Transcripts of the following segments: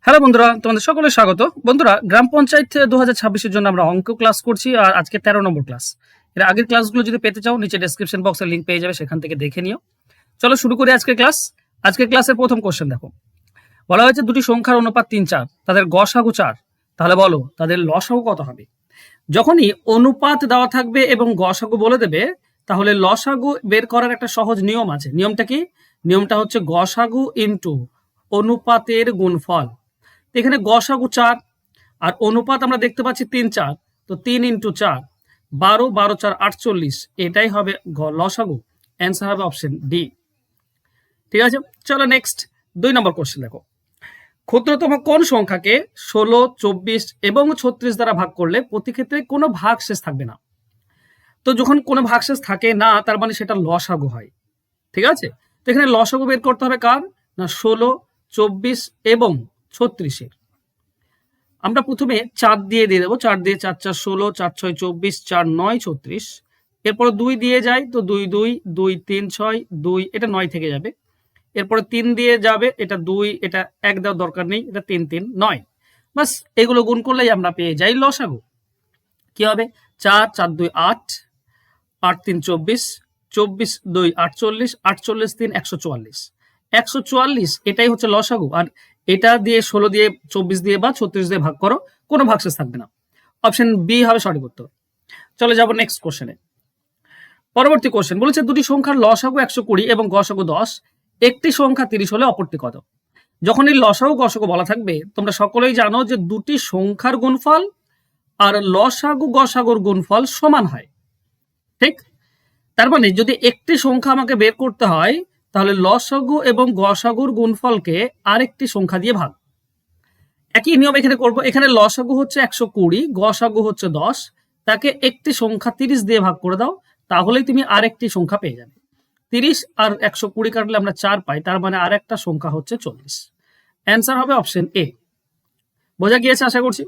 Hello বন্ধুরা, তোমাদের সকলে স্বাগত। বন্ধুরা, গ্রাম পঞ্চায়েত 2026-এর জন্য আমরা অঙ্ক ক্লাস করছি, আর আজকে 13 নম্বর ক্লাস। এর আগের ক্লাসগুলো যদি পেতে চাও, নিচে ডেসক্রিপশন বক্সের লিঙ্ক পেয়ে যাবে, সেখান থেকে দেখে নিও। চলো শুরু করি আজকের ক্লাস। আজকের ক্লাসের প্রথম কোশ্চেন দেখো, বলা হয়েছে দুটি সংখ্যার অনুপাত 3-4, তাদের গসাগু 4, তাহলে বলো তাদের লসাগু কত হবে। যখনই অনুপাত দেওয়া থাকবে এবং গসাগু বলে দেবে, তাহলে লসাগু বের করার একটা সহজ নিয়ম আছে। নিয়মটা কি? নিয়মটা হচ্ছে গসাগু ইন্টু অনুপাতের গুণফল। এখানে গসাগু 4 আর অনুপাত আমরা দেখতে পাচ্ছি 3-4, তো 3 ইন্টু 4 12, 12 4 48, এটাই হবে লসাগু। অ্যান্সার হবে অপশন ডি। ঠিক আছে, চলো নেক্সট 2 নম্বর কোশ্চেন দেখো, ক্ষুদ্রতম কোন সংখ্যাকে 16, 24 এবং 36 দ্বারা ভাগ করলে প্রতি ক্ষেত্রে কোনো ভাগশেষ থাকবে না। তো যখন কোনো ভাগশেষ থাকে না, তার মানে সেটা লসাগু হয়। ঠিক আছে, তো এখানে লসাগু বের করতে হবে কার? না 16, 24 এবং 36-এর। আমরা প্রথমে 4 দিয়ে দেবো। 4 দিয়ে 4 4 16, 4 6 24, 4 9 36। এরপরে 2 দিয়ে যাই, তো 2 2 2 3 6 2, এটা 9 থেকে যাবে। এরপরে 3 দিয়ে যাবে, এটা 2, এটা 1 দেওয়ার দরকার নেই, এটা 3 3 9। বাস এগুলো গুণ করলেই আমরা পেয়ে যাই লসাগু। কি হবে? 4 4 2 8, 8 3 24, 24 2 48, 48 3 144, 144 এটাই হচ্ছে লসাগু। আর এটা দিয়ে 16 দিয়ে 24 দিয়ে বা 36 দিয়ে ভাগ করো, কোনো ভাগশেষ থাকবে না। অপশন বি হবে সঠিক উত্তর। চলে যাব নেক্সট কোশ্চেনে। পরবর্তী কোশ্চেন বলেছে দুটি সংখ্যার লসাগু 120 এবং গসাগু 10, একটি সংখ্যা 30 হলে অপরটি কত। যখন এই লসাগু গসাগু বলা থাকবে, তোমরা সকলেই জানো যে দুটি সংখ্যার গুণফল আর লসাগু গসাগুর গুণফল সমান হয়। ঠিক, তার মানে যদি একটি সংখ্যা আমাকে বের করতে হয়, তাহলে লসাগু এবং গসাগুর গুণফলকে আরেকটি সংখ্যা দিয়ে ভাগ। একই নিয়ম এখানে করব। এখানে লসাগু হচ্ছে 120, গসাগু হচ্ছে 10, তাকে একটি সংখ্যা 30 দিয়ে ভাগ করে দাও, তাহলেই তুমি আরেকটি সংখ্যা পেয়ে যাবে। 30 আর 120 কাটলে আমরা 4 পাই, তার মানে আরেকটা সংখ্যা হচ্ছে 40। অ্যান্সার হবে অপশন এ। বোঝা গিয়েছে আশা করছি।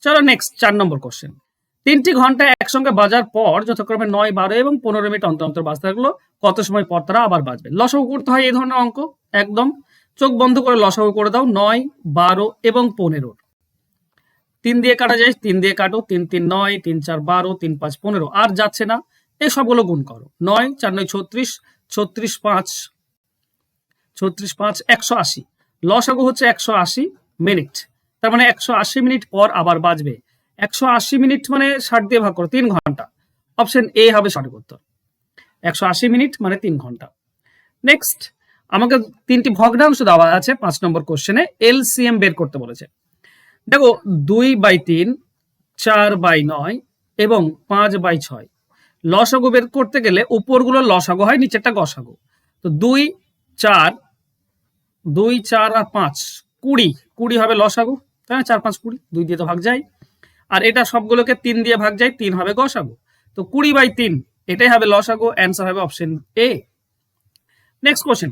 চলো নেক্সট 4 নম্বর কোশ্চেন। 3টি ঘন্টা একসঙ্গে বাজার পর যথাক্রমে 9, 12 এবং 15 মিনিট অন্তর অন্তর বাজতে থাকলো, কত সময় পর তারা আবার বাজবে। লসাগু করতে হয় এই ধরনের অঙ্ক। একদম চোখ বন্ধ করে লসাগু করে দাও। 9, 12 এবং 15। 3 দিয়ে কাটা যায়, 3 দিয়ে কাটো। 3 3 9, 3 4 12, 3 5 15, আর যাচ্ছে না, এই সবগুলো গুণ করো। 9 4 9 36, 36 5 180। লসাগু হচ্ছে 180 মিনিট, তার মানে 180 মিনিট পর আবার বাজবে। 180 মিনিট মানে 60 দিয়ে ভাগ করো, 3 ঘন্টা। অপশন এ হবে সঠিক উত্তর। 180 মিনিট মানে 3 ঘন্টা। নেক্সট আমাকে 3টি ভগ্নাংশ দেওয়া আছে 5 নম্বর কোশ্চেনে, এলসিএম বের করতে বলেছে। দেখো 2/3, 4/9 এবং 5/6। লসাগু বের করতে গেলে উপরগুলো লসাগু হয়, নিচেরটা গসাগু। তো 2 4 2 4 আর 5 20, 20 হবে লসাগু, তাই না? 4 5 20, 2 দিয়ে তো ভাগ যায়। আর এটা সবগুলোকে 3 দিয়ে ভাগ যায়, 3 হবে গসাগু। তো 20/3 এটাই হবে লসাগু। অ্যান্সার হবে অপশন এ। নেক্সট কোশ্চেন,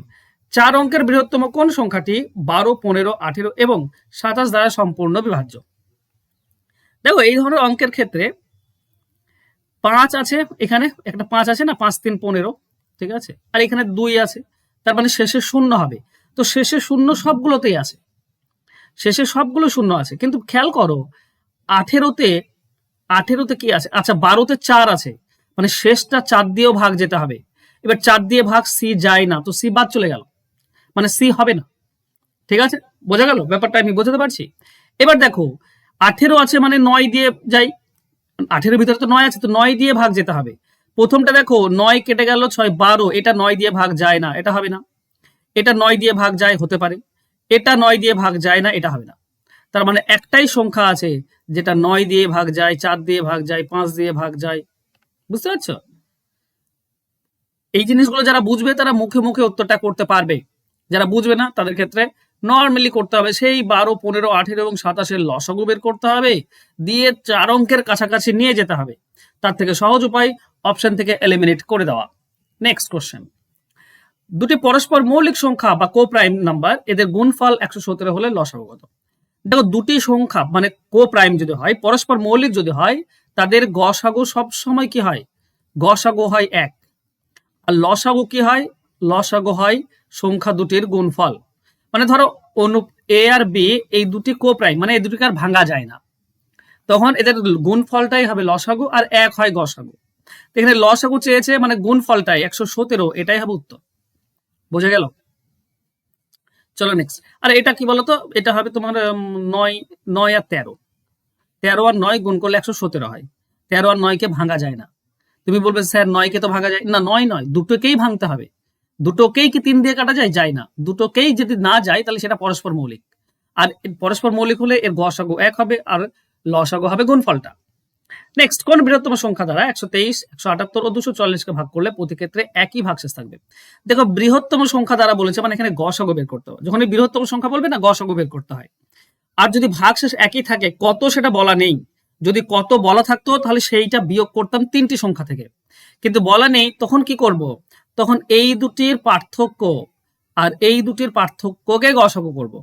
4 অঙ্কের বৃহত্তম কোন সংখ্যাটি 12, 15, 18 এবং 27 দ্বারা সম্পূর্ণ বিভাজ্য। দেখো এই ধরনের অঙ্কের ক্ষেত্রে 5 আছে, এখানে একটা 5 আছে না, 5 3 15, ঠিক আছে। আর এখানে 2 আছে, তার মানে শেষে 0 হবে। তো শেষে 0 সবগুলোতেই আছে, শেষে সবগুলো 0 আছে। কিন্তু খেয়াল করো 18তে কি আছে? আচ্ছা 12তে 4 আছে, মানে শেষটা 4 দিয়েও ভাগ যেতে হবে। এবার 4 দিয়ে ভাগ সি যায় না, তো সি বাদ চলে গেল, মানে সি হবে না। ঠিক আছে, বোঝা গেল ব্যাপারটা? আমি বোঝাতে পারছি? এবার দেখো 18 আছে, মানে 9 দিয়ে যাই। 18 ভিতরে তো 9 আছে, তো 9 দিয়ে ভাগ যেতে হবে। প্রথমটা দেখো 9 কেটে গেল, 6 12, এটা 9 দিয়ে ভাগ যায় না, এটা হবে না। এটা 9 দিয়ে ভাগ যায়, হতে পারে। এটা 9 দিয়ে ভাগ যায় না, এটা হবে না। তার মানে একটাই সংখ্যা আছে যেটা 9 দিয়ে ভাগ যায়, 4 দিয়ে ভাগ যায়, 5 দিয়ে ভাগ যায়। বুঝতে পারছো? এই জিনিসগুলো যারা বুঝবে তারা মুখে মুখে উত্তরটা করতে পারবে, যারা বুঝবে না তাদের ক্ষেত্রে নর্মালি করতে হবে। সেই 12, 15, 18 এবং 27-এর লসাগু বের করতে হবে, দিয়ে 4 অঙ্কের কাছাকাছি নিয়ে যেতে হবে। তার থেকে সহজ উপায় অপশন থেকে এলিমিনেট করে দেওয়া। নেক্সট কোশ্চেন, দুটি পরস্পর মৌলিক সংখ্যা বা কো প্রাইম নাম্বার, এদের গুণফল 117 হলে লসাগু কত। দেখো দুটি সংখ্যা মানে কো প্রাইম যদি হয়, পরস্পর মৌলিক যদি হয়, তাদের গসাগু সব সময় কি হয়? গসাগু হয় 1। আর লসাগু কি হয়? লসাগু হয় সংখ্যা দুটির গুণফল। মানে ধরো এ আর বি এই দুটি কোপ্রাইম, মানে এই দুটিকে আর ভাঙা যায় না, তখন এদের গুণফলটাই হবে লসাগু আর 1 হয় গসাগু। এখানে লসাগু চেয়েছে, মানে গুণফলটাই 117, এটাই হবে উত্তর। বোঝা গেল? চলো নেক্সট। আর এটা কি বলতো, এটা হবে তোমার 9 আর 13, 13 আর 9 গুণ করলে 117 হয়। 13 আর 9 কে ভাঙা যায় না। তুমি বলবে স্যার 9 কে তো ভাঙা যায় না। 9 নয়, দুটোকেই ভাঙতে হবে। দুটোকেই কি 3 দিয়ে কাটা যায়? যায় না। দুটোকেই যদি না যায় তাহলে সেটা পরস্পর মৌলিক, আর পরস্পর মৌলিক হলে এর গসাগু 1 হবে আর লসাগু হবে গুণফলটা। নেক্সট, কোন বৃহত্তম সংখ্যা দ্বারা 123, 178 ও 244 কে ভাগ করলে প্রতি ক্ষেত্রে একই ভাগশেষ থাকবে? দেখো, বৃহত্তম সংখ্যা দ্বারা বলেছে, মানে এখানে গসাগু বের করতে হবে। যখন বৃহত্তম সংখ্যা বলবে না, গসাগু বের করতে হয়। আর যদি ভাগশেষ একই থাকে, কত সেটা বলা নেই। যদি কত বলা থাকতো তাহলে সেইটা বিয়োগ করতাম 3টি সংখ্যা থেকে, কিন্তু বলা নেই, তখন কি করব? তখন এই দুটির পার্থক্য আর এই দুটির পার্থক্যকে গসাগু করব।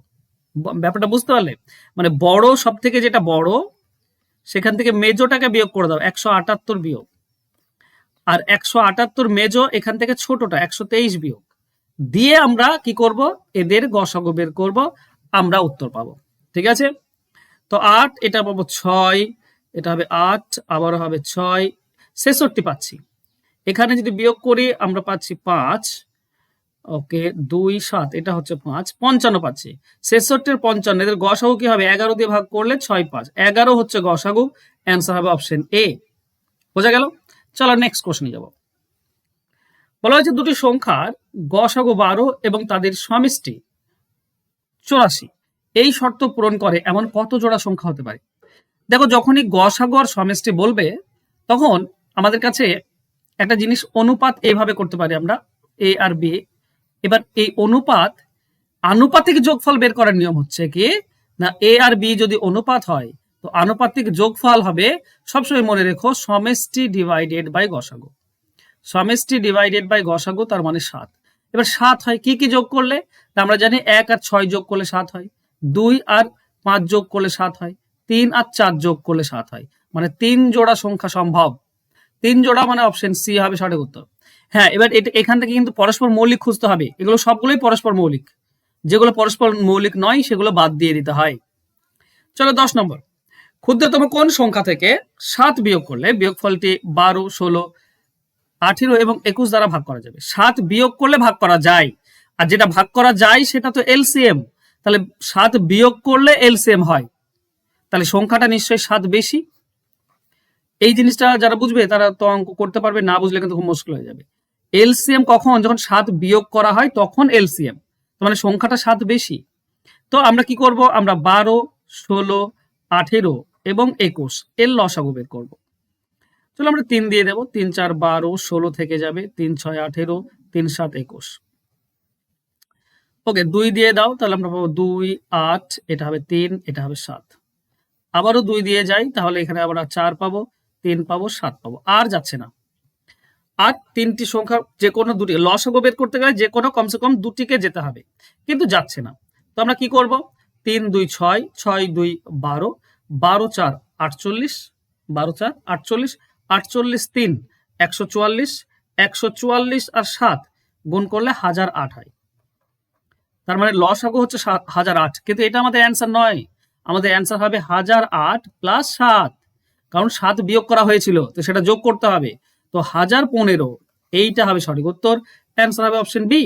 ব্যাপারটা বুঝতে পারলে? মানে বড়, সব থেকে যেটা বড় সেখান থেকে মেজোটাকে বিয়োগ করে দাও, 178 বিয়োগ, আর 178 মেজো, এখান থেকে ছোটটা 123 বিয়োগ দিয়ে আমরা কি করব? এদের গসাগু বের করব, আমরা উত্তর পাবো। ঠিক আছে? তো 8, এটা পাবো 6, এটা হবে 8, আবারও হবে 6, 66 পাচ্ছি। এখানে যদি বিয়োগ করি আমরা পাচ্ছি 5, ওকে 2 7, এটা হচ্ছে 5, 55 পাচ্ছি। 66 55, এদের গসাগু কি হবে? 11 দিয়ে ভাগ করলে 6 5, 11 হচ্ছে গসাগু। অ্যান্সার হবে অপশন এ। বোঝা গেল? চলো নেক্সট কোশ্চেনে যাব। বলা হয়েছে দুটি সংখ্যার গসাগু 12 এবং তাদের সমষ্টি 84 এই শর্ত পূরণ করে এমন কত জোড়া সংখ্যা হতে পারে? দেখো, যখনই গসাগু আর সমষ্টি বলবে তখন আমাদের কাছে একটা জিনিস অনুপাত এইভাবে করতে পারি আমরা, এ আর বি। এবার এই অনুপাত, আনুপাতিক যোগফল বের করার নিয়ম হচ্ছে কি না, এ আর বি যদি অনুপাত হয় তো আনুপাতিক যোগফল হবে, সবসময় মনে রেখো, সমষ্টি ডিভাইডেড বাই গসাগু। সমষ্টি ডিভাইডেড বাই গসাগু, তার মানে 7। এবার 7 হয় কি কি যোগ করলে? আমরা জানি 1 আর 6 যোগ করলে 7 হয়, 2 আর 5 যোগ করলে 7 হয়, 3 আর 4 যোগ করলে 7 হয়, মানে 3 জোড়া সংখ্যা সম্ভব। 3 জোড়া মানে অপশন সি হবে সঠিক উত্তর। হ্যাঁ, এবার এখান থেকে কিন্তু পরস্পর মৌলিক খুঁজতে হবে। এগুলো সবগুলোই পরস্পর মৌলিক, যেগুলো পরস্পর মৌলিক নয় সেগুলো বাদ দিয়ে দিতে হয়। চলো 10 নম্বর। ক্ষুদ্রতম কোন সংখ্যা থেকে 7 বিয়োগ করলে বিয়োগফলটি 12, 16, 18 এবং 21 দ্বারা ভাগ করা যাবে? 7 বিয়োগ করলে ভাগ করা যায়, আর যেটা ভাগ করা যায় সেটা তো এলসিএম। তাহলে 7 বিয়োগ করলে এলসিএম হয়, তাহলে সংখ্যাটা নিশ্চয়ই 7 বেশি। এই জিনিসটা যারা বুঝবে তারা তো অঙ্ক করতে পারবে, না বুঝলে কিন্তু খুব মুশকিল হয়ে যাবে। এলসিএম কখন? যখন 7 বিয়োগ করা হয় তখন এলসিএম, মানে সংখ্যাটা 7 বেশি। তো আমরা কি করব? আমরা 12, 16, 18 এবং 21 এর লসাগু বের করব। চলো আমরা 3 দিয়ে দেবো, 3 4 12, 16 থেকে যাবে, 3 6 18, 3 7 21। ওকে, 2 দিয়ে দাও, তাহলে আমরা পাবো 2 8, এটা হবে 3, এটা হবে 7। আবারও 2 দিয়ে যাই, তাহলে এখানে আবার 4 পাবো, 3 পাবো, 7 পাবো। আর যাচ্ছে না। আর 3টি সংখ্যা যে কোনো দুটি লসাগু বের করতে গেলে যে কোনো কমসে কম দুটিকে যেতে হবে, কিন্তু যাচ্ছে না। তো আমরা কি করব? 3 2 6, 6 2 12, 12 4 48, 12 4 48, 48 3 144, 144 আর 7 গুণ করলে 1008 হয়। তার মানে লসাগু হচ্ছে 1008, কিন্তু এটা আমাদের অ্যান্সার নয়। আমাদের অ্যান্সার হবে 1008 প্লাস 7, কারণ 7 বিয়োগ করা হয়েছিল তো সেটা যোগ করতে হবে। তো 1015, এইটা হবে সঠিক উত্তর। অ্যান্সার হবে অপশন বি।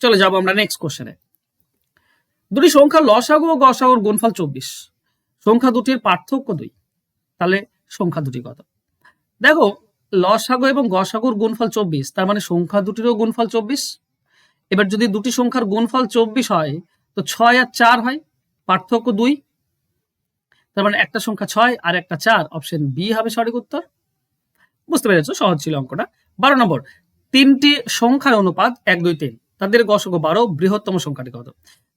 চলে যাবো আমরা নেক্সট কোশ্চেনে। দুটি সংখ্যা লসাগু ও গসাগুর গুণফল 24, সংখ্যা দুটির পার্থক্য 2, তাহলে সংখ্যা দুটি কত? দেখো, লসাগু এবং গসাগুর গুণফল 24, তার মানে সংখ্যা দুটিরও গুণফল 24। এবার যদি দুটি সংখ্যার গুণফল 24 হয় তো 6 আর 4 হয়, পার্থক্য 2, তার মানে একটা সংখ্যা 6 আর একটা 4, অপশন বি হবে সঠিক উত্তর। বুঝতে পেরেছো? সহজ ছিল অঙ্কটা। 12 নম্বর। 3টি সংখ্যার অনুপাত 1 2 3, তাদের গসাগু 12, বৃহত্তম সংখ্যাটি কত?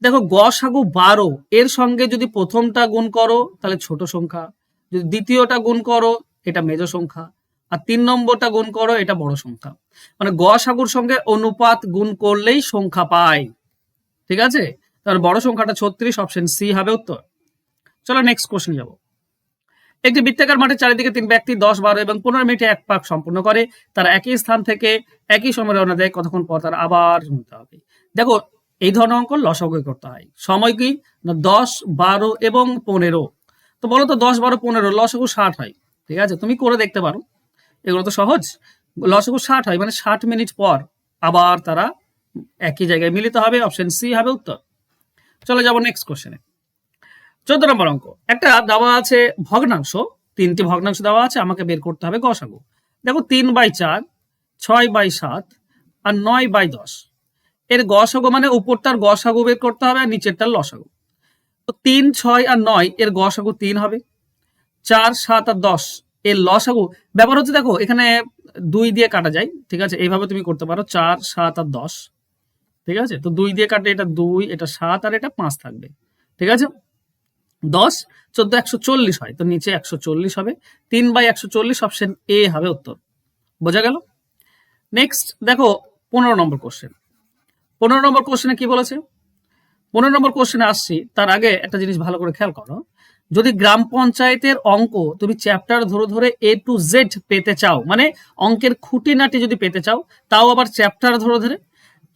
দেখো, গসাগু 12 এর সঙ্গে যদি প্রথমটা গুণ করো তাহলে ছোট সংখ্যা, যদি দ্বিতীয়টা গুণ করো এটা মেজো সংখ্যা, আর 3 নম্বরটা গুণ করো এটা বড় সংখ্যা। মানে গসাগুর সঙ্গে অনুপাত গুণ করলেই সংখ্যা পাই। ঠিক আছে? তাহলে বড় সংখ্যাটা 36, অপশন সি হবে উত্তর। চলো নেক্সট কোশ্চেন যাব। একটি বৃত্তাকার মাঠে চারিদিকে 3 ব্যক্তি 10 12 এবং 15 মিনিটে এক পাক সম্পূর্ণ করে, তারা একই স্থান থেকে একই সময় রওনা দেয়, কতক্ষণ পর তারা আবার শুনতে হবে? দেখো, এই ধরনের অঙ্ক লসাগু করতে হয়। সময় কি না 10, 12 এবং 15। তো বলো তো 10, 12, 15 লসাগু 60 হয়। ঠিক আছে, তুমি করে দেখতে পারো, এগুলো তো সহজ। লসাগু 60 হয় মানে 60 মিনিট পর আবার তারা একই জায়গায় মিলিত হবে। অপশন সি হবে উত্তর। চলে যাবো নেক্সট কোশ্চেনে। 14 নম্বর অঙ্ক। একটা দেওয়া আছে ভগ্নাংশ, 3টি ভগ্নাংশ দেওয়া আছে, আমাকে বের করতে হবে গসাগু। দেখো 3/4, 6/7 আর 9/10। এর গসাগু মানে উপরটার গসাগু বের করতে হবে আর নিচেরটার লসাগু। তো 3, 6 আর 9 এর গসাগু 3 হবে। 4, 7 আর 10 এর লসাগু, ব্যাপার হচ্ছে দেখো এখানে 2 দিয়ে কাটা যায়। ঠিক আছে, এইভাবে তুমি করতে পারো 4, 7 আর 10। ঠিক আছে, তো 2 দিয়ে কাটলে এটা 2, এটা 7 আর এটা 5 থাকবে। ঠিক আছে, 10, 14, 140 হয়, তো নিচে 140 হবে। 3/140 অপশন এ হবে উত্তর। বোঝা গেল? নেক্সট দেখো 15 নম্বর কোশ্চেন। 15 নম্বর কোশ্চেনে কি বলেছে? 15 নম্বর কোশ্চেনে আসছি, তার আগে একটা জিনিস ভালো করে খেয়াল করো। যদি গ্রাম পঞ্চায়েতের অঙ্ক তুমি চ্যাপ্টার ধরে ধরে A to Z পেতে চাও, মানে অঙ্কের খুঁটিনাটি যদি পেতে চাও, তাও আবার চ্যাপ্টার ধরে ধরে,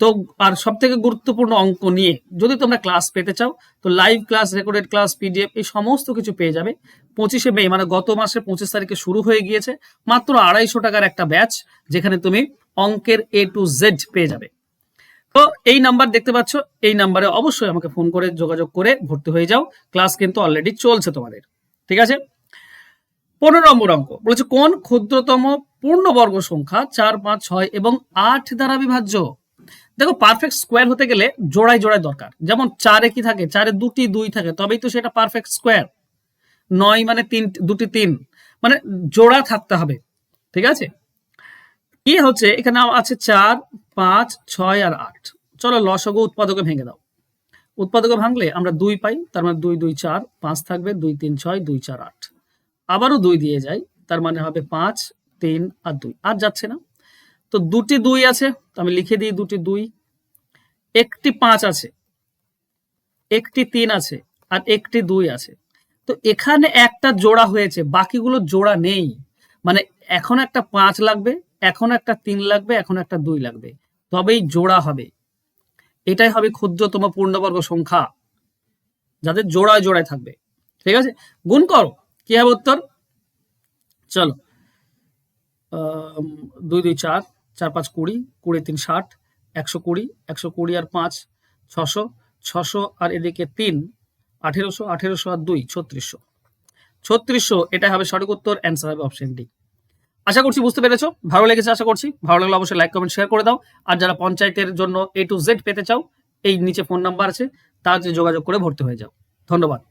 তো আর সব থেকে গুরুত্বপূর্ণ অঙ্ক নিয়ে যদি তোমরা ক্লাস পেতে চাও, তো live class, recorded class, PDF এই সমস্ত কিছু পেয়ে যাবে। 25শে মে মানে গত মাসে 25 তারিখে শুরু হয়ে গিয়েছে মাত্র 250 টাকার একটা ব্যাচ, যেখানে তুমি অঙ্কের A to Z পেয়ে যাবে। তো এই নাম্বার দেখতে পাচ্ছ, এই নাম্বারে অবশ্যই আমাকে ফোন করে যোগাযোগ করে ভর্তি হয়ে যাও। ক্লাস কিন্তু অলরেডি চলছে তোমাদের। ঠিক আছে, 15 নম্বর অঙ্ক বলেছে কোন ক্ষুদ্রতম পূর্ণবর্গ সংখ্যা 4, 5, 6 এবং 8 দ্বারা বিভাজ্য। দেখো পারফেক্ট স্কোয়ার হতে গেলে জোড়ায় জোড়ায় দরকার। যেমন 4-এ কি থাকে, 4-এ 2টি 2 থাকে, তবেই তো সেটা পারফেক্ট স্কোয়ার। 9 মানে 2টি 3, মানে জোড়া থাকতে হবে। ঠিক আছে, কি হচ্ছে এখানে আছে 4, 5, 6 আর 8। চলো লসাগু উৎপাদকে ভেঙে দাও। উৎপাদকে ভাঙলে আমরা 2 পাই, তার মানে 2, 2, 4, 5 থাকবে, 2, 3, 6, 2, 4, 8। আবারও 2 দিয়ে যাই, তার মানে হবে 5, 3 আর 2, আর যাচ্ছে না। তো 2টি 2 আছে, তো আমি লিখে দিই 2টি 2। একটি 5 আছে, একটি 3 আছে আর একটি 2 আছে। তো এখানে একটা জোড়া হয়েছে, বাকিগুলো জোড়া নেই। মানে এখন একটা 5 লাগবে, এখন একটা 3 লাগবে, এখন একটা 2 লাগবে, তবেই জোড়া হবে। এটাই হবে ক্ষুদ্রতম পূর্ণবর্গ সংখ্যা, যাদের জোড়ায় জোড়ায় থাকবে। ঠিক আছে, গুণ করো, কি হবে উত্তর? চলো 2, 2, 4, 4, 5, 20, 20, 3, 60, 120, 120 আর 5, 600, 600 আর এদিকে 3, 1800, 1800 আর 2, 3600। 3600 এটা হবে সঠিক উত্তর, অ্যান্সার হবে অপশন ডি। আশা করছি বুঝতে পেরেছো, ভালো লেগেছে আশা করছি। ভালো লাগলে অবশ্যই লাইক, কমেন্ট, শেয়ার করে দাও। আর যারা পঞ্চায়েতের জন্য A to Z পেতে চাও, এই নিচে ফোন নাম্বার আছে, তার যোগাযোগ করে ভর্তি হয়ে যাও। ধন্যবাদ।